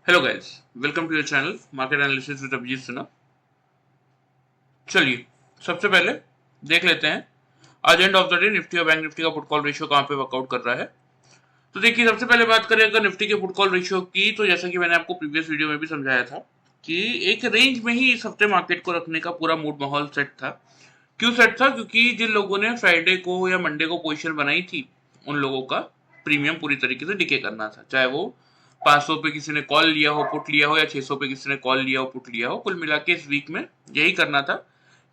Hello guys, welcome to your channel market analysis with Abhijeet Sinha. चलिए, सबसे पहले देख लेते हैं आज end of the day Nifty और बैंक निफ्टी का पुट कॉल रेशियो कहाँ पे वर्कआउट कर रहा है। तो देखिए, सबसे पहले बात करें अगर निफ्टी के पुट कॉल रेशियो की, तो जैसा कि मैंने आपको प्रीवियस वीडियो में भी समझाया था कि एक रेंज में ही इस हफ्ते मार्केट को रखने का पूरा मूड माहौल सेट था। क्यों सेट था? क्योंकि जिन लोगों ने फ्राइडे को या मंडे को पोजीशन बनाई थी उन लोगों का प्रीमियम पूरी तरीके से डिके करना था, चाहे वो 500 पे किसी ने कॉल लिया हो पुट लिया हो या 600 पे किसी ने कॉल लिया हो पुट लिया हो, कुल मिला के इस वीक में यही करना था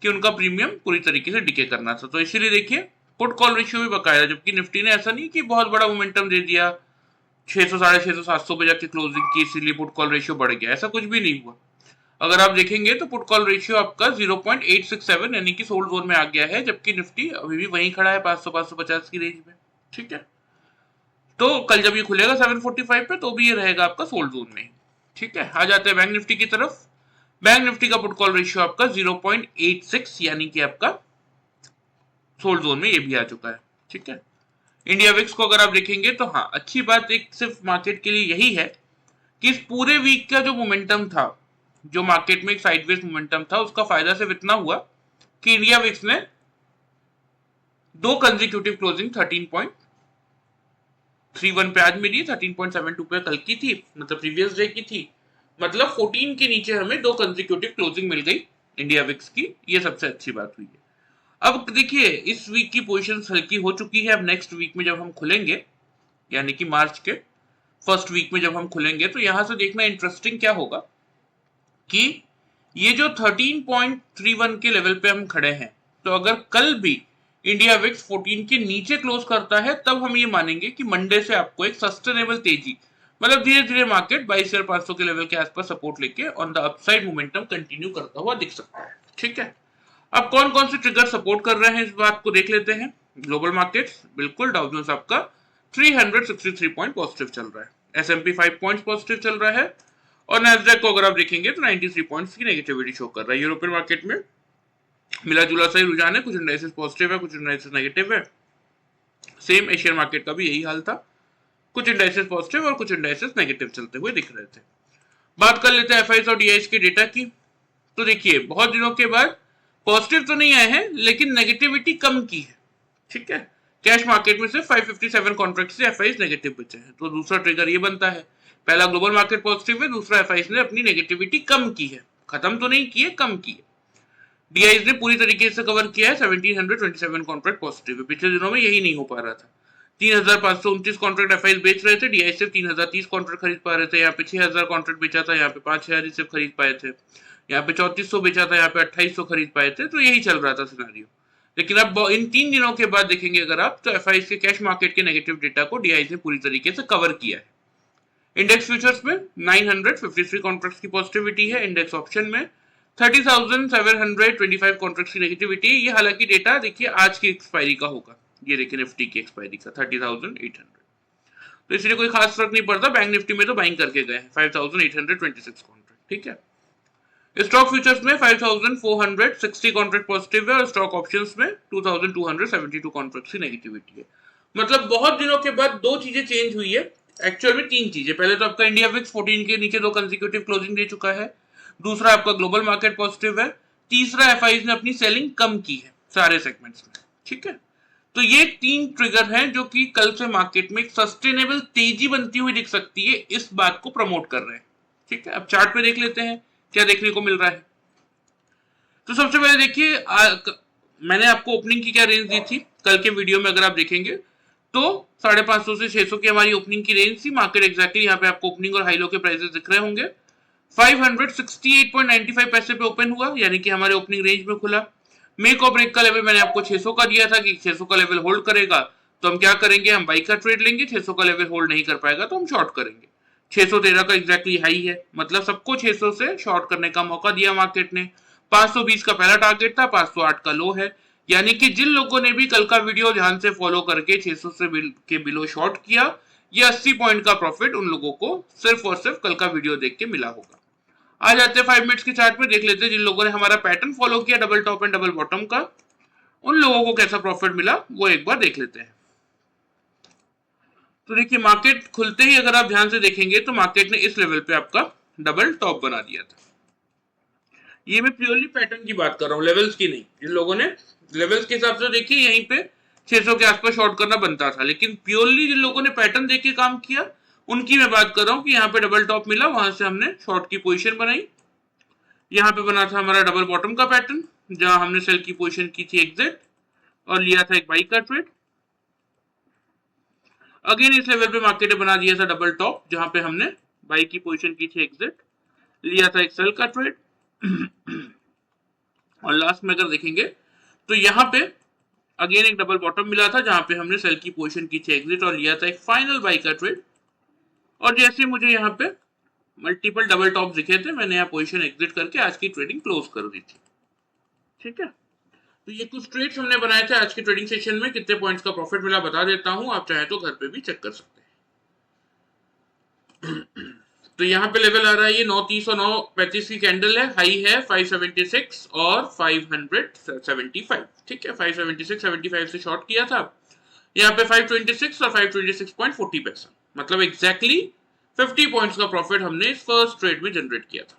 कि उनका प्रीमियम पूरी तरीके से डिके करना था। तो इसीलिए देखिए पुट कॉल रेशियो भी बकाया, जबकि निफ्टी ने ऐसा नहीं कि बहुत बड़ा मोमेंटम दे दिया 600 650 700 पे जाके क्लोजिंग की इसीलिए पुट कॉल रेशियो बढ़ गया, ऐसा कुछ भी नहीं हुआ। अगर आप देखेंगे तो पुट कॉल रेशियो आपका 0.867 यानी कि सोल्ड जोन में आ गया है, जबकि निफ्टी अभी भी वहीं खड़ा है 500 550 की रेंज में। ठीक है, तो कल जब ये खुलेगा 745 पे तो भी ये रहेगा आपका सोल्ड जोन में। ठीक है, आ जाते हैं बैंक निफ्टी की तरफ। बैंक निफ्टी का पुट कॉल रेशियो आपका 0.86 यानी कि आपका सोल्ड जोन में ये भी आ चुका है। ठीक है, इंडिया विक्स को अगर आप देखेंगे तो हाँ, अच्छी बात एक सिर्फ मार्केट के लिए यही है कि इस पूरे वीक का जो मोमेंटम था, जो मार्केट में एक साइडवेज मोमेंटम था, उसका फायदा सिर्फ इतना हुआ कि इंडिया विक्स ने दो कंसेक्यूटिव क्लोजिंग 13.31 पे आज मिली, 13.72 पे कल की थी, मतलब प्रीवियस डे की थी। मतलब 14 के नीचे हमें दो कंसेक्यूटिव क्लोजिंग मिल गई इंडिया विक्स की, ये सबसे अच्छी बात हुई है। अब देखिए इस वीक की पोजीशंस हल्की हो चुकी है। अब नेक्स्ट वीक में जब हम खुलेंगे, यानी कि मार्च के फर्स्ट वीक में जब हम खुलेंगे, तो यहां से देखना इंटरेस्टिंग क्या होगा कि ये जो 13.31 के लेवल पे हम खड़े हैं, तो अगर कल भी इंडिया विक्स 14 के नीचे क्लोज करता है, तब हम ये मानेंगे कि मंडे से आपको एक सस्टेनेबल तेजी, मतलब धीरे धीरे मार्केट 22,500 के लेवल के आसपास सपोर्ट लेके on the upside momentum continue करता हुआ दिख सकता है। ठीक है, अब कौन कौन से ट्रिगर सपोर्ट कर रहे हैं इस बात को देख लेते हैं। ग्लोबल मार्केट्स, बिल्कुल डाउ जोन्स आपका 363 पॉइंट पॉजिटिव चल रहा है, एसएमपी 5 पॉइंट्स पॉजिटिव चल रहा है, और नैस्डैक को अगर आप देखेंगे तो 93 पॉइंट्स की नेगेटिविटी शो कर रहा है। यूरोपियन मार्केट में मिला जुला सा ही रुझान है, कुछ इंडाइसेस पॉजिटिव है, कुछ इंडाइसेस नेगेटिव है। सेम एशियन मार्केट का भी यही हाल था, कुछ इंडाइसेस पॉजिटिव और कुछ इंडाइसेस नेगेटिव चलते हुए दिख रहे थे। बात कर लेते हैं एफआईएस और डीआईएस के डेटा की। तो देखिए बहुत दिनों के बाद पॉजिटिव तो नहीं आए हैं, लेकिन नेगेटिविटी कम की है। ठीक है, कैश मार्केट में से 557 कॉन्ट्रैक्ट से एफआईएस नेगेटिव बचे हैं। तो दूसरा ट्रिगर ये बनता है, पहला ग्लोबल मार्केट पॉजिटिव है, दूसरा एफआईएस ने अपनी नेगेटिविटी कम की है, खत्म तो नहीं की है, कम की है। डीआईएस ने पूरी तरीके से कवर किया है, 1727 कॉन्ट्रैक्ट पॉजिटिव है। पिछले दिनों में यही नहीं हो पा रहा था। 3,529 कॉन्ट्रैक्ट एफआईएस बेच रहे थे, डीआईएस सिर्फ 3,030 कॉन्ट्रैक्ट खरीद पा रहे थे। यहाँ पे 6,000 कॉन्ट्रैक्ट बेचा था, यहाँ पे 5,000 ही सिर्फ खरीद पाए थे। यहाँ पे 3400 बेचा था, यहाँ पे 2800 खरीद पाए थे। तो यही चल रहा था सिनेरियो। लेकिन अब इन 3 दिनों के बाद देखेंगे अगर आप, तो एफआईएस के कैश मार्केट के नेगेटिव डेटा को डीआईएस ने पूरी तरीके से कवर किया है। इंडेक्स फ्यूचर्स में 953 कॉन्ट्रैक्ट्स की पॉजिटिविटी है, इंडेक्स ऑप्शन में 30,725 कॉन्ट्रैक्ट्स की नेगेटिविटी। ये हालांकि डेटा देखिए आज की एक्सपायरी का होगा, ये देखिए निफ्टी की एक्सपायरी का 30,800, तो इसलिए कोई खास फर्क नहीं पड़ता। बैंक निफ्टी में तो बाइंग करके गए 5,826 कॉन्ट्रैक्ट। ठीक है, स्टॉक फ्यूचर्स में 5,460 कॉन्ट्रैक्ट पॉजिटिव है और स्टॉक ऑप्शंस में 2,272 कॉन्ट्रैक्ट्स की नेगेटिविटी है। मतलब बहुत दिनों के बाद दो चीजें चेंज हुई है, एक्चुअल में तीन चीजें। पहले तो आपका इंडिया विक्स 14 के नीचे दो कंसेक्यूटिव क्लोजिंग दे चुका है, दूसरा आपका ग्लोबल मार्केट पॉजिटिव है, तीसरा एफआईएस ने अपनी सेलिंग कम की है सारे सेगमेंट्स में। ठीक है, तो ये तीन ट्रिगर हैं जो कि कल से मार्केट में एक सस्टेनेबल तेजी बनती हुई दिख सकती है, इस बात को प्रमोट कर रहे हैं। ठीक है, अब चार्ट पे देख लेते हैं क्या देखने को मिल रहा है। तो सबसे पहले देखिए मैंने आपको ओपनिंग की क्या रेंज दी थी कल के वीडियो में, अगर आप देखेंगे तो 550 से 600 की हमारी ओपनिंग की रेंज थी। मार्केट एक्जैक्टली यहाँ पे आपको ओपनिंग और हाई लो के प्राइसेस दिख रहे होंगे। 568.95 पैसे पे ओपन हुआ, यानी कि हमारे ओपनिंग रेंज में खुला। मेक और ब्रेक का लेवल मैंने आपको 600 का दिया था कि 600 का लेवल होल्ड करेगा तो हम क्या करेंगे, हम बाई का ट्रेड लेंगे। 600 का लेवल होल्ड नहीं कर पाएगा तो हम शॉर्ट करेंगे। 613 का एग्जैक्टली हाई है, मतलब सबको 600 से शॉर्ट करने का मौका दिया मार्केट ने। 520 का पहला टारगेट था, 508 का लो है, यानी कि जिन लोगों ने भी कल का वीडियो ध्यान से फॉलो करके 600 से के बिलो शॉर्ट किया, ये 80 पॉइंट का प्रॉफिट उन लोगों को सिर्फ और सिर्फ कल का वीडियो देख के मिला होगा। आ जाते हैं 5 मिनट्स के चार्ट पे, देख लेते हैं जिन लोगों ने हमारा पैटर्न फॉलो किया double top and double bottom का, उन लोगों को कैसा प्रॉफिट मिला वो एक बार देख लेते हैं। तो देखिए मार्केट खुलते ही अगर आप ध्यान से देखेंगे तो मार्केट ने इस लेवल पे आपका डबल टॉप बना दिया था। ये मैं प्योरली पैटर्न की बात कर रहा हूँ, लेवल्स की नहीं। जिन लोगों ने लेवल्स के हिसाब से देखिए यहीं पे 600 के आसपास शॉर्ट करना बनता था, लेकिन प्योरली जिन लोगों ने पैटर्न देख के काम किया उनकी मैं बात कर रहा हूँ कि यहाँ पे डबल टॉप मिला, वहां से हमने शॉर्ट की पोजीशन बनाई। यहाँ पे बना था हमारा डबल बॉटम का पैटर्न, जहां हमने सेल की पोजीशन की थी एग्जिट और लिया था एक बाई का ट्रेड। अगेन इस लेवल पे मार्केट ने बना दिया था डबल टॉप, जहां पे हमने बाई की पोजीशन की थी एग्जिट, लिया था एक सेल का ट्रेड। और लास्ट में अगर देखेंगे तो यहाँ पे अगेन एक डबल बॉटम मिला था, जहां पे हमने सेल की पोजीशन की थी एग्जिट और लिया था एक फाइनल बाई का ट्रेड। और जैसे मुझे यहाँ पे मल्टीपल डबल टॉप दिखे थे, मैंने यहाँ पोजीशन एग्जिट करके आज की ट्रेडिंग क्लोज कर दी थी। ठीक है, तो ये कुछ ट्रेड्स हमने बनाए थे आज के ट्रेडिंग सेशन में। कितने पॉइंट्स का प्रॉफिट मिला बता देता हूं, आप चाहे तो घर पे भी चेक कर सकते हैं। तो यहाँ पे लेवल आ रहा है ये 930 और 935 की कैंडल है, हाई है 576 और 575। ठीक है, 576.75 से शॉर्ट किया था, यहाँ पे 526 और 526.40 पैसा, मतलब एग्जैक्टली 50 पॉइंट्स का प्रॉफिट हमने इस फर्स्ट ट्रेड में जनरेट किया था।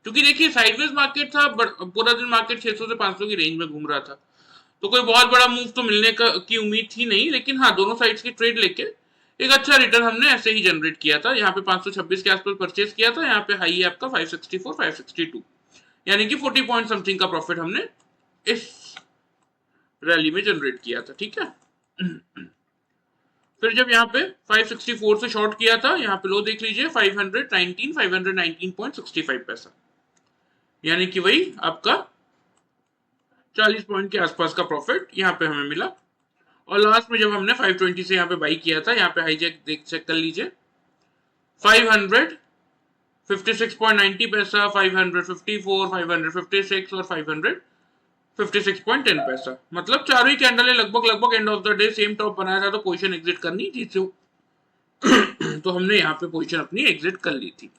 क्योंकि देखिए साइडवेज मार्केट था, पूरा दिन मार्केट 600 से 500 की रेंज में घूम रहा था, तो कोई बहुत बड़ा मूव तो मिलने की उम्मीद थी नहीं, लेकिन हाँ दोनों साइड्स की ट्रेड लेके एक अच्छा रिटर्न हमने ऐसे ही जनरेट किया था। यहाँ पे 526 के आसपास परचेज किया था, यहाँ पे हाई है आपका 564 562, यानी कि 40 पॉइंट समथिंग का प्रॉफिट हमने इस रैली में जनरेट किया था। ठीक है, फिर जब यहाँ पे 564 से शॉर्ट किया था, यहाँ पे लो देख लीजिए 519.65 पैसा, यानी कि वही आपका 40 पॉइंट के आसपास का प्रॉफिट यहाँ पे हमें मिला। और लास्ट में जब हमने 520 से यहाँ पे बाई किया था, यहाँ पे हाईजैक देख चेक कर लीजिए 556.90 पैसा, 554, 556 और 556.10 पैसा, मतलब चारों ही कैंडल लगभग and of the day same top बनाया था, तो पोजीशन एग्जिट करनी थी तो हमने यहाँ पे पोजीशन अपनी एग्जिट कर ली थी।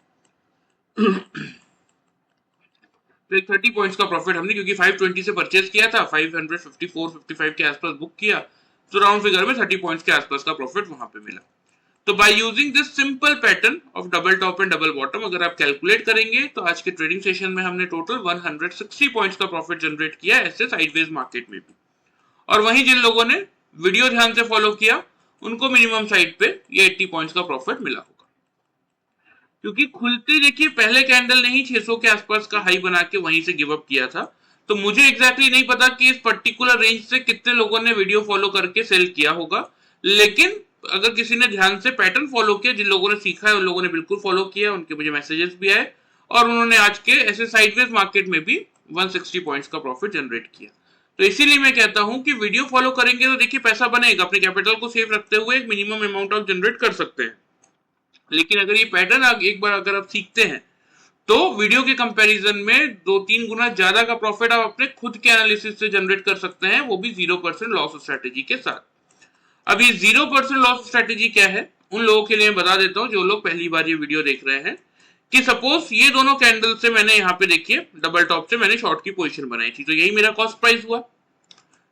तो एक 30 पॉइंट्स का प्रॉफिट हमने, क्योंकि 520 से परचेज किया था, 554-55 के आसपास बुक किया, तो राउंड फिगर में 30 पॉइंट्स के आसपास का प्रॉफिट वहां पे मिला। तो by using this simple pattern of double top and double bottom अगर आप कैलकुलेट करेंगे तो आज के ट्रेडिंग सेशन में हमने टोटल 160 पॉइंट्स का प्रॉफिट जनरेट किया ऐसे साइडवेज मार्केट में भी। और वहीं जिन लोगों ने वीडियो ध्यान से फॉलो किया उनको मिनिमम साइड पे ये 80 पॉइंट्स का प्रॉफिट मिला होगा, क्योंकि खुलते देखिए पहले कैंडल ने ही 600 के आसपास का हाई बना के वहीं से गिव अप किया था। तो मुझे एग्जैक्टली नहीं पता कि इस पर्टिकुलर रेंज से कितने लोगों ने वीडियो फॉलो करके सेल किया होगा, लेकिन अगर किसी ने ध्यान से पैटर्न फॉलो किया, जिन लोगों ने सीखा है उन लोगों ने बिल्कुल फॉलो किया, उनके मुझे मैसेजेस भी आए और उन्होंने आज के ऐसे साइडवेज मार्केट में भी 160 पॉइंट्स का प्रॉफिट जनरेट किया। तो इसीलिए मैं कहता हूं कि वीडियो फॉलो करेंगे तो देखिए पैसा बनेगा, अपने कैपिटल को सेफ रखते हुए एक मिनिमम अमाउंट आप जनरेट कर सकते हैं। लेकिन अगर ये पैटर्न एक बार अगर आप सीखते हैं तो वीडियो के कंपैरिजन में 2-3 गुना ज्यादा का प्रॉफिट आप अपने खुद के एनालिसिस से जनरेट कर सकते हैं, वो भी 0% लॉस स्ट्रेटेजी के साथ। अब ये 0% लॉस स्ट्रेटेजी क्या है उन लोगों के लिए मैं बता देता हूं जो लोग पहली बार ये वीडियो देख रहे हैं, कि सपोज ये दोनों कैंडल से मैंने यहाँ पे देखिए डबल टॉप से मैंने शॉर्ट की पोजीशन बनाई थी, तो यही मेरा कॉस्ट प्राइस हुआ,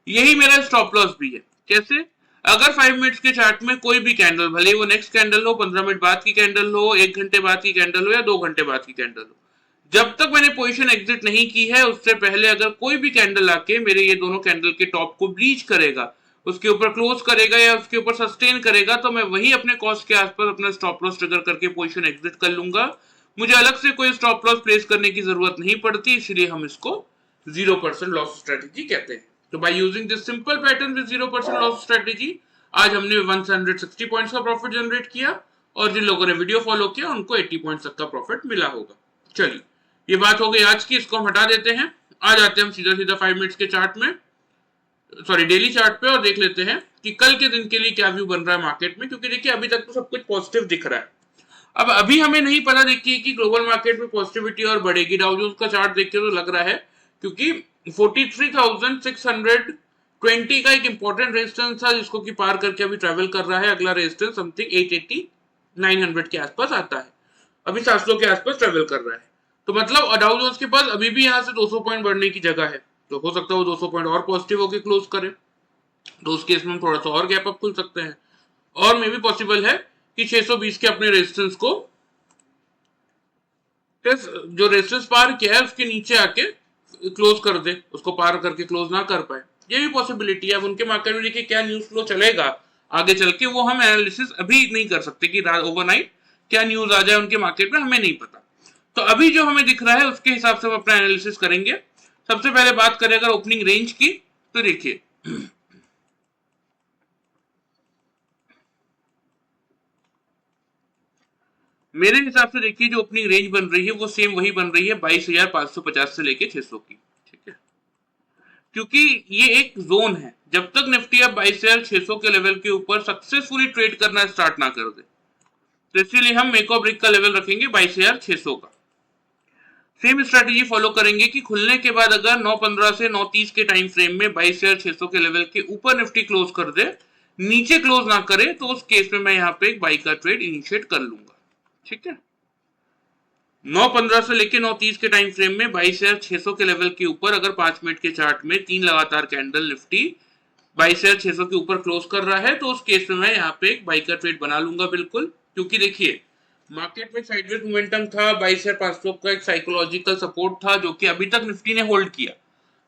यही मेरा स्टॉप लॉस भी है। कैसे? अगर 5 मिनट्स के चार्ट में कोई भी कैंडल, भले वो नेक्स्ट कैंडल हो, 15 मिनट बाद की कैंडल हो, 1 घंटे बाद की कैंडल हो या 2 घंटे बाद की कैंडल हो, जब तक मैंने पोजीशन एग्जिट नहीं की है उससे पहले अगर कोई भी कैंडल आके मेरे ये दोनों कैंडल के टॉप को ब्रीच करेगा, उसके ऊपर क्लोज करेगा या उसके ऊपर सस्टेन करेगा, तो मैं वही अपने कॉस्ट के आसपास अपना स्टॉप लॉस ट्रिगर करके पोजीशन एग्जिट कर लूंगा। मुझे अलग से कोई स्टॉप लॉस प्लेस करने की जरूरत नहीं पड़ती, इसलिए हम इसको 0% लॉस स्ट्रेटेजी कहते हैं। तो by using this simple pattern with 0% loss strategy आज हमने 160 पॉइंट्स का प्रॉफिट जनरेट किया, और जिन लोगों ने वीडियो फॉलो किया उनको 80 पॉइंट्स तक का प्रॉफिट मिला होगा। चलिए ये बात हो गई आज की, इसको हम हटा देते हैं। आ जाते हैं हम सीधा 5 मिनट्स के चार्ट में, सॉरी डेली चार्ट पे, और देख लेते हैं कि कल के दिन के लिए क्या व्यू बन रहा है मार्केट में। क्योंकि देखिए अभी तक तो सब कुछ पॉजिटिव दिख रहा है, अब अभी हमें नहीं पता देखिए कि ग्लोबल मार्केट में पॉजिटिविटी और बढ़ेगी। डाउ जोन्स का चार्ट देख के तो लग रहा है, क्योंकि 43,620 का एक इंपॉर्टेंट रेजिस्टेंस था जिसको कि पार करके अभी ट्रेवल कर रहा है। अगला रेजिस्टेंस समथिंग 880-900 के आसपास आता है, अभी 700 के आसपास ट्रेवल कर रहा है। तो मतलब डाउ जोन्स के पास अभी भी यहाँ से 200 पॉइंट बढ़ने की जगह है, तो हो सकता है वो 200 पॉइंट और पॉजिटिव होकर क्लोज करे, तो उस केस में थोड़ा सा और गैप अप खुल सकते हैं। और मे भी पॉसिबल है कि 620 के अपने रेजिस्टेंस को जो रेजिस्टेंस पार किया है उसके नीचे आके क्लोज कर दे, उसको पार करके क्लोज ना कर पाए, ये भी पॉसिबिलिटी है। अब उनके मार्केट में देखिए क्या न्यूज फ्लो चलेगा आगे चल के, वो हम एनालिसिस अभी नहीं कर सकते कि ओवरनाइट क्या न्यूज आ जाए उनके मार्केट में, हमें नहीं पता। तो अभी जो हमें दिख रहा है उसके हिसाब से हम अपना एनालिसिस करेंगे। सबसे पहले बात करें अगर ओपनिंग रेंज की, तो देखिए मेरे हिसाब से देखिए जो ओपनिंग रेंज बन रही है वो सेम वही बन रही है 22,550 से लेके 600 की, ठीक है। क्योंकि ये एक जोन है, जब तक निफ्टी अब 22,600 के लेवल के ऊपर सक्सेसफुली ट्रेड करना स्टार्ट ना कर दे, तो इसीलिए हम मेक और ब्रेक का लेवल रखेंगे 22,600 का। सेम स्ट्रेटेजी फॉलो करेंगे कि खुलने के बाद अगर 9:15 से 9:30 के टाइम फ्रेम में 22,600 के लेवल के ऊपर निफ्टी क्लोज कर दे, नीचे क्लोज ना करे, तो उस केस में मैं यहाँ पे एक बाई का ट्रेड इनिशिएट कर लूंगा, ठीक है। 9:15 से लेके 9:30 के टाइम फ्रेम में 22,600 के लेवल के ऊपर अगर 5 मिनट के चार्ट में 3 लगातार कैंडल निफ्टी 22,600 के ऊपर क्लोज कर रहा है, तो उस केस में मैं यहाँ पे एक बाई का ट्रेड बना लूंगा बिल्कुल। क्योंकि देखिए मार्केट में साइडवेज मोमेंटम था, 22,500 का एक साइकोलॉजिकल सपोर्ट था जो कि अभी तक निफ्टी ने होल्ड किया।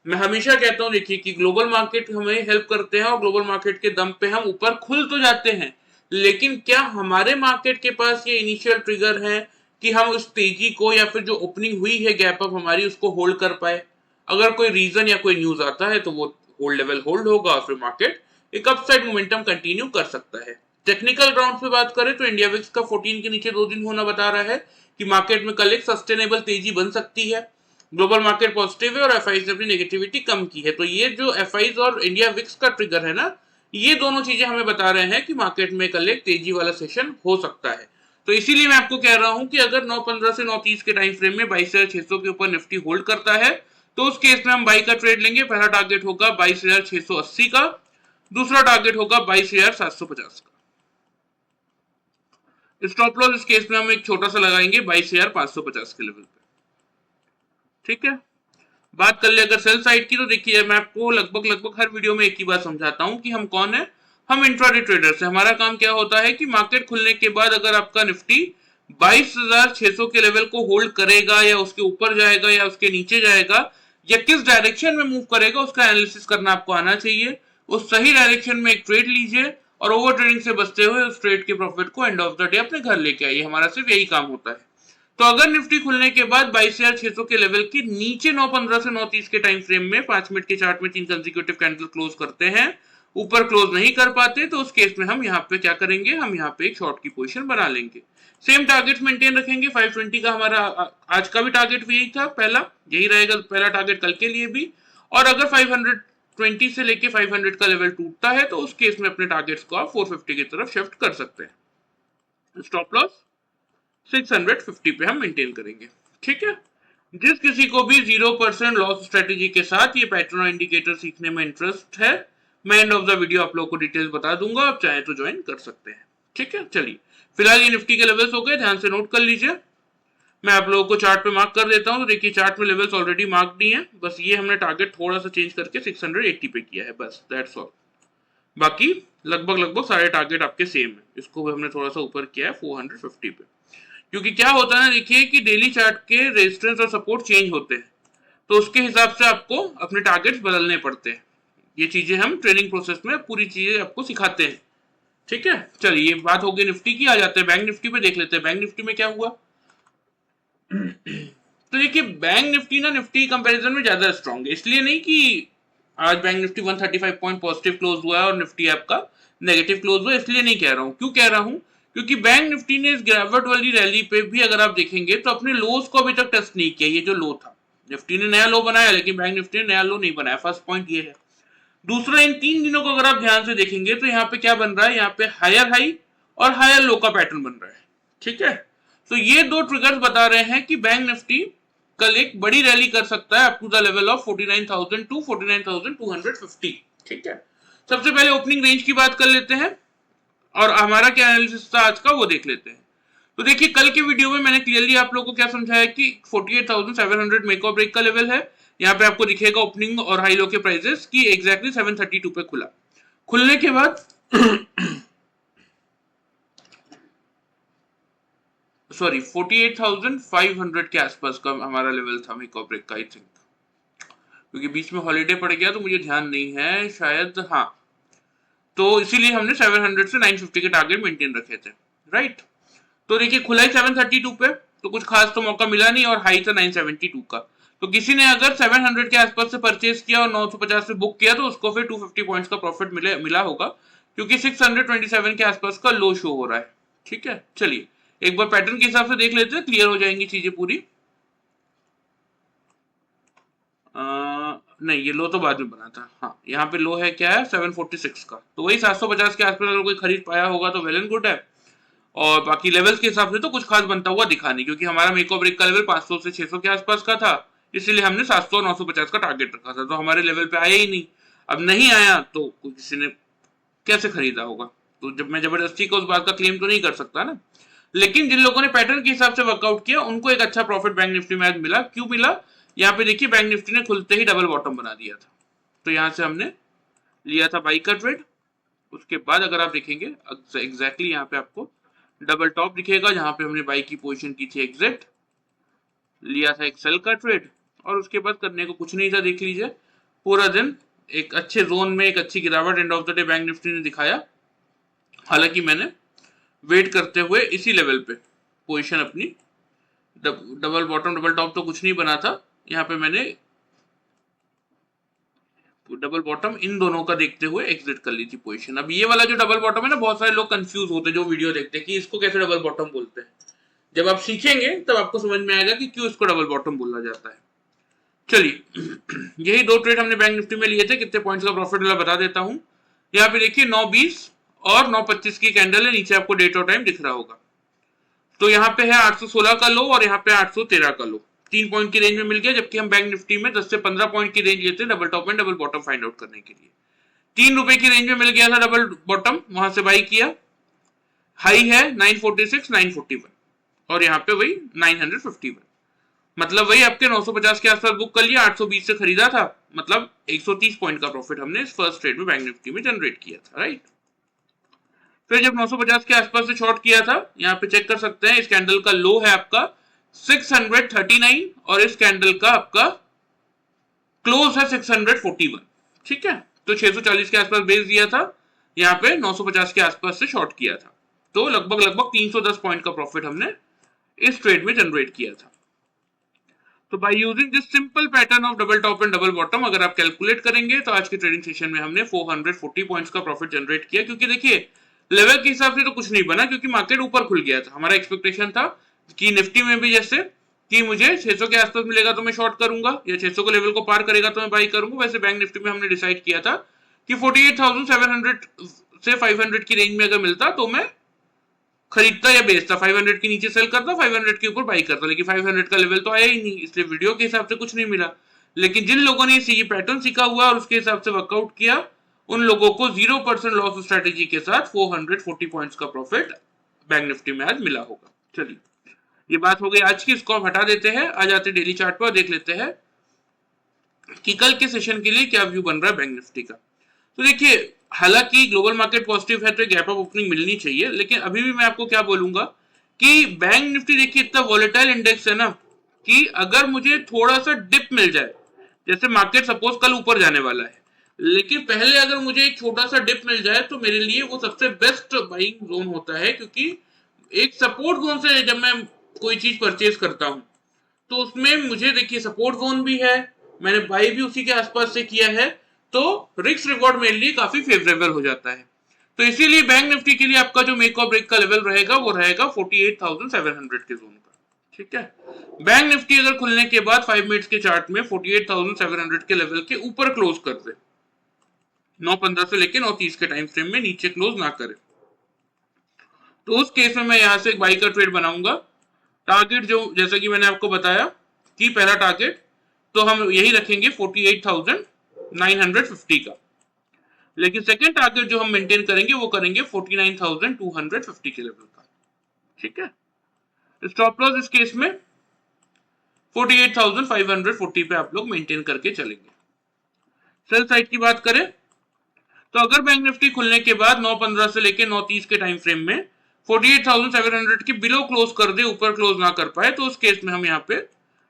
मैं हमेशा कहता हूं देखिए कि ग्लोबल मार्केट हमें हेल्प करते हैं और ग्लोबल मार्केट के दम पे हम ऊपर खुल तो जाते हैं, लेकिन क्या हमारे मार्केट के पास ये इनिशियल ट्रिगर है कि हम उस तेजी को या फिर जो ओपनिंग हुई है गैप अप हमारी उसको होल्ड कर पाए। अगर कोई रीजन या कोई न्यूज आता है तो वो होल्ड लेवल होल्ड होगा और फिर मार्केट एक अपसाइड मोमेंटम कंटिन्यू कर सकता है। टेक्निकल ग्राउंड पे बात करें तो इंडिया विक्स का 14 के नीचे 2 दिन होना बता रहा है कि मार्केट में कल एक सस्टेनेबल तेजी बन सकती है। ग्लोबल मार्केट पॉजिटिव है और एफआईज ने अपनी नेगेटिविटी कम की है, तो ये जो एफआईज और इंडिया विक्स का ट्रिगर है ना, ये दोनों चीजें हमें बता रहे हैं कि मार्केट में कल एक तेजी वाला सेशन हो सकता है। तो इसीलिए मैं आपको कह रहा हूं कि अगर 9:15 से 9:30 के टाइम फ्रेम में 22,600 के ऊपर निफ्टी होल्ड करता है, तो उस केस में हम बाई का ट्रेड लेंगे। पहला टारगेट होगा 22,680 का, दूसरा टारगेट होगा 22,750 का। स्टॉप लॉस इस केस में हम एक छोटा सा लगाएंगे 22,550 के लेवल पे, ठीक है। बात कर ले अगर सेल साइड की, तो देखिए मैं आपको लगभग हर वीडियो में एक ही बात समझाता हूं कि हम कौन है। हम इंट्राडे ट्रेडर्स हैं। हमारा काम क्या होता है कि मार्केट खुलने के बाद अगर आपका निफ्टी 22,600 के लेवल को होल्ड करेगा या उसके ऊपर जाएगा या उसके नीचे जाएगा या किस डायरेक्शन में मूव करेगा, उसका एनालिसिस करना आपको आना चाहिए। उस सही डायरेक्शन में एक ट्रेड लीजिए और ओवर ट्रेडिंग से बचते हुए उस ट्रेड के प्रॉफिट को एंड ऑफ द डे अपने घर लेके आइए। हमारा सिर्फ यही काम होता है। तो अगर निफ्टी खुलने के बाद 22,600 के लेवल के नीचे 9:15 से 9:30 के टाइम फ्रेम में 5 मिनट के चार्ट में 3 कंसेक्यूटिव कैंडल क्लोज करते हैं, ऊपर क्लोज नहीं कर पाते, तो उस केस में हम यहाँ पे क्या करेंगे, हम यहाँ पे एक शॉर्ट की पोजीशन बना लेंगे। सेम टारगेट मेंटेन रखेंगे। 520 का हमारा आज का भी टारगेट यही था, पहला यही रहेगा पहला टारगेट कल के लिए भी। और अगर 520 से लेके 500 का लेवल टूटता है, तो उस केस में अपने टारगेट्स को आप 450 की तरफ शिफ्ट कर सकते हैं। स्टॉप लॉस 650 पे हम मेंटेन करेंगे, ठीक है। जिस किसी को भी 0% लॉस स्ट्रेटेजी के साथ ये पैटर्न और इंडिकेटर सीखने में इंटरेस्ट है, मैं एंड ऑफ द वीडियो आप लोगों को डिटेल्स बता दूंगा, आप चाहे तो ज्वाइन कर सकते हैं, ठीक है। चलिए फिलहाल ये निफ्टी के लेवल्स हो गए, ध्यान से नोट कर लीजिए। मैं आप लोगों को चार्ट पे मार्क कर देता हूं। तो देखिए चार्ट में लेवल्स ऑलरेडी मार्क नहीं है, बस ये हमने टारगेट थोड़ा सा चेंज करके 680 पे किया है, बस दैट्स ऑल। बाकी लगभग सारे टारगेट आपके सेम है। इसको भी हमने थोड़ा सा ऊपर किया है 450 पे, क्योंकि क्या होता है ना, देखिए कि डेली चार्ट के रेजिस्टेंस और सपोर्ट चेंज होते हैं, तो उसके हिसाब से आपको अपने टारगेट्स बदलने पड़ते हैं। ये चीजें हम ट्रेनिंग प्रोसेस में पूरी चीजें आपको सिखाते हैं, ठीक है। चलिए ये बात हो गई निफ्टी की, आ जाते हैं बैंक निफ्टी पे, देख लेते हैं बैंक निफ्टी में क्या हुआ। तो देखिए बैंक निफ्टी ना निफ्टी कंपैरिजन में ज्यादा स्ट्रांग है, इसलिए नहीं कि आज bank Nifty 135 point positive close हुआ है और निफ्टी आपका नेगेटिव क्लोज हुआ, इसलिए नहीं कह रहा हूं। क्यों कह रहा हूं, क्योंकि बैंक निफ्टी ने इस गिरावट वाली रैली पे भी अगर आप देखेंगे तो अपने लोज को अभी तक टच नहीं किया। ये जो लो था, निफ्टी ने नया लो बनाया, लेकिन बैंक निफ्टी ने नया लो नहीं बनाया। फर्स्ट पॉइंट ये है। दूसरा, इन 3 दिनों को अगर आप ध्यान से देखेंगे तो यहाँ पे क्या बन रहा है, यहाँ पे हायर हाई और हायर लो का पैटर्न बन रहा है, ठीक है। तो ये दो ट्रिगर्स बता रहे हैं कि बैंक निफ्टी कल एक बड़ी रैली कर सकता है up to the level of 49,000 to 49,250, ठीक है। सबसे पहले ओपनिंग रेंज की बात कर लेते हैं और हमारा क्या एनालिसिस था आज का वो देख लेते हैं। तो देखिए कल के वीडियो में मैंने क्लियरली आप लोगों को क्या समझाया कि 48,700 मेक और ब्रेक का लेवल है। यहाँ पे आपको दिखेगा ओपनिंग और हाई लो के प्राइसेस की एग्जैक्टली 732 पे खुला। खुलने के बाद सॉरी 48,500 के आसपास का हमारा लेवल था मेक और ब्रेक का, आई थिंक, क्योंकि बीच में हॉलीडे पड़ गया तो मुझे ध्यान नहीं है, शायद हाँ। तो इसीलिए हमने 700 से 950 के टारगेट मेंटेन रखे थे, राइट। तो देखिए खुला ही 732 पे, तो कुछ खास तो मौका मिला नहीं, और हाई था 972 का। तो किसी ने अगर 700 के आसपास से परचेज किया और 950 पे बुक किया तो उसको फिर 250 पॉइंट्स का प्रॉफिट मिला होगा, क्योंकि 627 के आसपास का लो शो हो रहा है। ठीक है, चलिए एक बार पैटर्न के हिसाब से देख लेते हैं, क्लियर हो जाएंगी चीजें पूरी। नहीं, ये लो तो बाद में बना था। हाँ, यहाँ पे लो है क्या है 746 का, तो वही 750 के आसपास अगर कोई खरीद पाया होगा तो वेल एंड गुड है। और बाकी लेवल्स के हिसाब से तो कुछ खास बनता हुआ दिखा नहीं, क्योंकि हमारा मेक और ब्रेक का लेवल 500 से 600 के आसपास का था, इसीलिए हमने 700 और 950 का टारगेट रखा था, तो हमारे लेवल पे आया ही नहीं। अब नहीं आया तो किसी ने कैसे खरीदा होगा, तो जब मैं जबरदस्ती को उस बात का क्लेम तो नहीं कर सकता ना। लेकिन जिन लोगों ने पैटर्न के हिसाब से वर्कआउट किया उनको एक अच्छा प्रॉफिट बैंक निफ्टी में आज मिला। क्यों मिला? यहाँ पे देखिए बैंक निफ्टी ने खुलते ही डबल बॉटम बना दिया था, तो यहाँ से हमने लिया था बाई का ट्रेड। उसके बाद अगर आप देखेंगे एग्जैक्टली यहाँ पे आपको डबल टॉप दिखेगा, जहां पे हमने बाई की पोजीशन की थी एग्जिट, लिया था एक सेल का ट्रेड, और उसके बाद करने को कुछ नहीं था। देख लीजिए पूरा दिन एक अच्छे जोन में एक अच्छी गिरावट and of the day bank Nifty ने दिखाया। हालांकि मैंने वेट करते हुए इसी लेवल पे पोजीशन अपनी, डबल बॉटम डबल टॉप तो कुछ नहीं बना था, यहाँ पे मैंने डबल बॉटम इन दोनों का देखते हुए एग्जिट कर ली थी पोजीशन। अब ये वाला जो डबल बॉटम है ना, बहुत सारे लोग कंफ्यूज होते हैं जो वीडियो देखते हैं कि इसको कैसे डबल बॉटम बोलते हैं। जब आप सीखेंगे तब आपको समझ में आएगा कि क्यों इसको डबल बॉटम बोला जाता है। चलिए यही दो ट्रेड हमने बैंक निफ्टी में लिए थे। कितने पॉइंट्स का प्रॉफिट मिला बता देता हूं। यहाँ पे देखिए 9:20 और 9:25 की कैंडल है, नीचे आपको डेट और टाइम दिख रहा होगा। तो यहाँ पे है 816 का लो और यहाँ पे 813 का लो, 3 पॉइंट की रेंज में मिल गया, जबकि हम बैंक निफ्टी में 10 से 15 पॉइंट की रेंज लेते हैं double top and double bottom find out करने के लिए। 3 रुपए की रेंज में मिल गया था डबल बॉटम, वहां से बाई किया। हाई है 946 941 और यहाँ पे वही 951, मतलब वही आपके 950 के आसपास बुक कर लिया, 820 से खरीदा था, मतलब 130 पॉइंट का प्रॉफिट हमने इस फर्स्ट ट्रेड में बैंक निफ्टी में जनरेट किया था, राइट। फिर जब 950 के आसपास से शॉर्ट किया था, यहाँ पे चेक कर सकते हैं, इस कैंडल का लो है आपका 639 और इस कैंडल का आपका क्लोज है 641। ठीक है, तो 640 के आसपास बेच दिया था, यहाँ पे 950 के आसपास से शॉर्ट किया था, तो लगभग 310 पॉइंट का प्रॉफिट हमने इस ट्रेड में जनरेट किया था। तो by using this simple pattern of double top and double bottom अगर आप कैलकुलेट करेंगे तो आज के ट्रेडिंग सेशन में हमने 440 पॉइंट्स का प्रॉफिट जनरेट किया। क्योंकि देखिए लेवल के हिसाब से तो कुछ नहीं बना, क्योंकि मार्केट ऊपर खुल गया था। हमारा एक्सपेक्टेशन था कि निफ्टी में भी जैसे कि मुझे 600 के आसपास मिलेगा तो मैं शॉर्ट करूंगा, या 600 के लेवल को पार करेगा तो मैं बाई करूंगा, वैसे बैंक निफ्टी में हमने डिसाइड किया था कि 48,700 से 500 की रेंज में अगर मिलता तो मैं खरीदता या बेचता, 500 के नीचे सेल करता, 500 के ऊपर बाई करता, लेकिन 500 का लेवल तो आया ही नहीं, इसलिए वीडियो के हिसाब से कुछ नहीं मिला। लेकिन जिन लोगों ने ये पैटर्न सीखा हुआ और उसके हिसाब से वर्कआउट किया, उन लोगों को 0% लॉस स्ट्रेटेजी के साथ 440 पॉइंट्स का प्रॉफिट बैंक निफ्टी में आज मिला होगा। चलिए ये बात हो गई आज की, इसको हटा देते हैं, आ जाते डेली चार्ट पर, देख लेते हैं कि कल के सेशन के लिए क्या व्यू बन रहा है बैंक निफ्टी का। तो देखिए हालांकि ग्लोबल मार्केट पॉजिटिव है तो गैप अप ओपनिंग मिलनी चाहिए, लेकिन अभी भी मैं आपको क्या बोलूंगा कि बैंक निफ्टी देखिए इतना वॉलेटाइल इंडेक्स है ना, कि अगर मुझे थोड़ा सा डिप मिल जाए, जैसे मार्केट सपोज कल ऊपर जाने वाला है, लेकिन पहले अगर मुझे एक छोटा सा डिप मिल जाए तो मेरे लिए वो सबसे बेस्ट बाइंग जोन होता है। क्योंकि एक सपोर्ट जोन से जब मैं कोई चीज परचेज करता हूं तो उसमें मुझे देखिए सपोर्ट जोन भी है, मैंने बाई भी उसी के आसपास से किया है, तो रिस्क रिवॉर्ड मेरे लिए काफी फेवरेबल हो जाता है। तो इसीलिए बैंक निफ्टी के लिए आपका जो मेक और ब्रेक का लेवल रहेगा वो रहेगा 48,700 के जोन का। ठीक है, बैंक निफ्टी अगर खुलने के बाद 5 मिनट्स के चार्ट में 48,700 के लेवल के ऊपर क्लोज कर दे, 9:15 से लेकर 9:30 के टाइम फ्रेम में नीचे क्लोज ना करे, तो उस केस में मैं यहां से एक बाई का ट्रेड बनाऊंगा। टारगेट जो जैसा कि मैंने आपको बताया कि पहला टारगेट तो हम यही रखेंगे 48,950 का, लेकिन सेकंड टारगेट जो हम मेंटेन करेंगे वो करेंगे 49,250 के लेवल का। ठीक है, स्टॉप लॉस इस केस में 48,540 पे आप लोग मेंटेन करके चलेंगे। सेल साइड की बात करें तो अगर बैंक निफ्टी खुलने के बाद 9:15 से लेकर 9:30 के टाइम फ्रेम में 48,700 की बिलो क्लोज कर दे, ऊपर क्लोज ना कर पाए, तो उस केस में हम यहाँ पे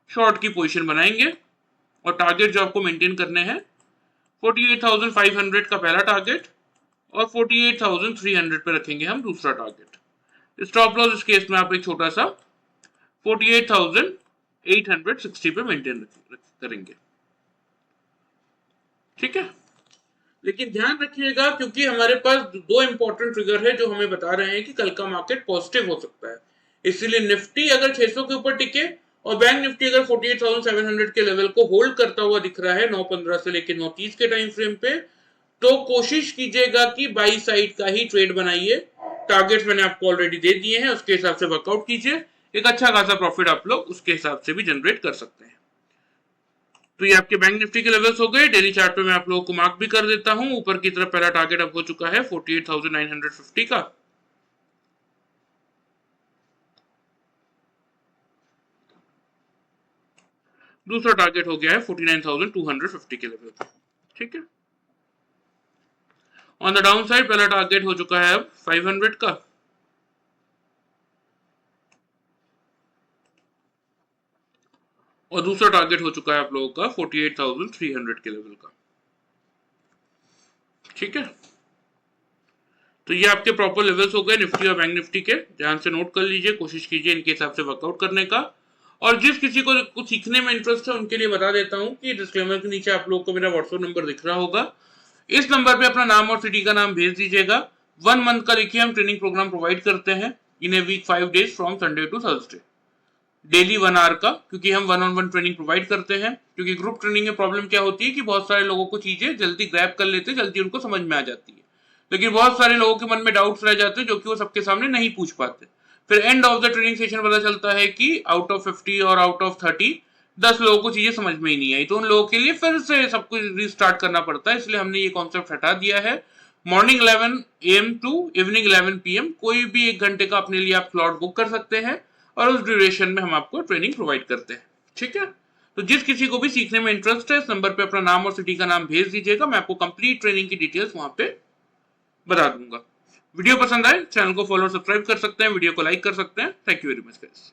शॉर्ट की पोजीशन बनाएंगे और टारगेट जो आपको मेंटेन करने हैं 48,500 का पहला टारगेट और 48,300 पे रखेंगे हम दूसरा टारगेट। स्टॉप लॉस इस केस में आप एक छोटा सा 48,860 पे मेंटेन करेंगे। ठीक है, लेकिन ध्यान रखिएगा क्योंकि हमारे पास दो इंपॉर्टेंट ट्रिगर है जो हमें बता रहे हैं कि कल का मार्केट पॉजिटिव हो सकता है। इसीलिए निफ्टी अगर 600 के ऊपर टिके और बैंक निफ्टी अगर 48,700 के लेवल को होल्ड करता हुआ दिख रहा है 9:15 से लेकर 9:30 के टाइम फ्रेम पे, तो कोशिश कीजिएगा कि बाई साइड का ही ट्रेड बनाइए। टारगेट्स मैंने आपको ऑलरेडी दे दिए हैं, उसके हिसाब से वर्कआउट कीजिए, एक अच्छा खासा प्रॉफिट आप लोग उसके हिसाब से भी जनरेट कर सकते हैं। तो ये आपके बैंक निफ्टी के लेवल्स हो गए। डेली चार्ट पे मैं आप लोगों को मार्क भी कर देता हूं। ऊपर की तरफ पहला टारगेट अब हो चुका है 48,950 का, दूसरा टारगेट हो गया है 49,250 के लेवल पे। ठीक है, ऑन द डाउन साइड पहला टारगेट हो चुका है अब 500 का, और दूसरा टारगेट हो चुका है आप लोगों का 48,300 के लेवल का। ठीक है, तो ये आपके प्रॉपर लेवल्स हो गए निफ्टी और बैंक निफ्टी के। ध्यान से नोट कर लीजिए, कोशिश कीजिए इनके हिसाब से वर्कआउट करने का। और जिस किसी को कुछ सीखने में इंटरेस्ट है उनके लिए बता देता हूं कि डिस्क्लेमर के नीचे आप लोगों को मेरा व्हाट्सएप नंबर दिख रहा होगा, इस नंबर पे अपना नाम और सिटी का नाम भेज दीजिएगा। 1 मंथ का देखिए हम ट्रेनिंग प्रोग्राम प्रोवाइड करते हैं in a week 5 days from Sunday to Thursday, daily 1 hour का, क्योंकि हम 1-on-1 ट्रेनिंग प्रोवाइड करते हैं। क्योंकि ग्रुप ट्रेनिंग में प्रॉब्लम क्या होती है कि बहुत सारे लोगों को चीजें जल्दी ग्रैब कर लेते हैं, जल्दी उनको समझ में आ जाती है, लेकिन बहुत सारे लोगों के मन में डाउट्स रह जाते हैं जो कि वो सबके सामने नहीं पूछ पाते। फिर and of the training session पता चलता है कि आउट ऑफ 50 और आउट ऑफ 30 10 लोगों को चीजें समझ में ही नहीं आई, तो उन लोगों के लिए फिर से सब कुछ रिस्टार्ट करना पड़ता है। इसलिए हमने ये कॉन्सेप्ट हटा दिया है। Morning 11 AM to evening 11 PM कोई भी 1 घंटे का अपने लिए आप स्लॉट बुक कर सकते हैं और उस ड्यूरेशन में हम आपको ट्रेनिंग प्रोवाइड करते हैं। ठीक है, तो जिस किसी को भी सीखने में इंटरेस्ट है इस नंबर पे अपना नाम और सिटी का नाम भेज दीजिएगा, मैं आपको कंप्लीट ट्रेनिंग की डिटेल्स वहां पे बता दूंगा। वीडियो पसंद आए चैनल को फॉलो और सब्सक्राइब कर सकते हैं, वीडियो को लाइक कर सकते हैं। Thank you very much guys.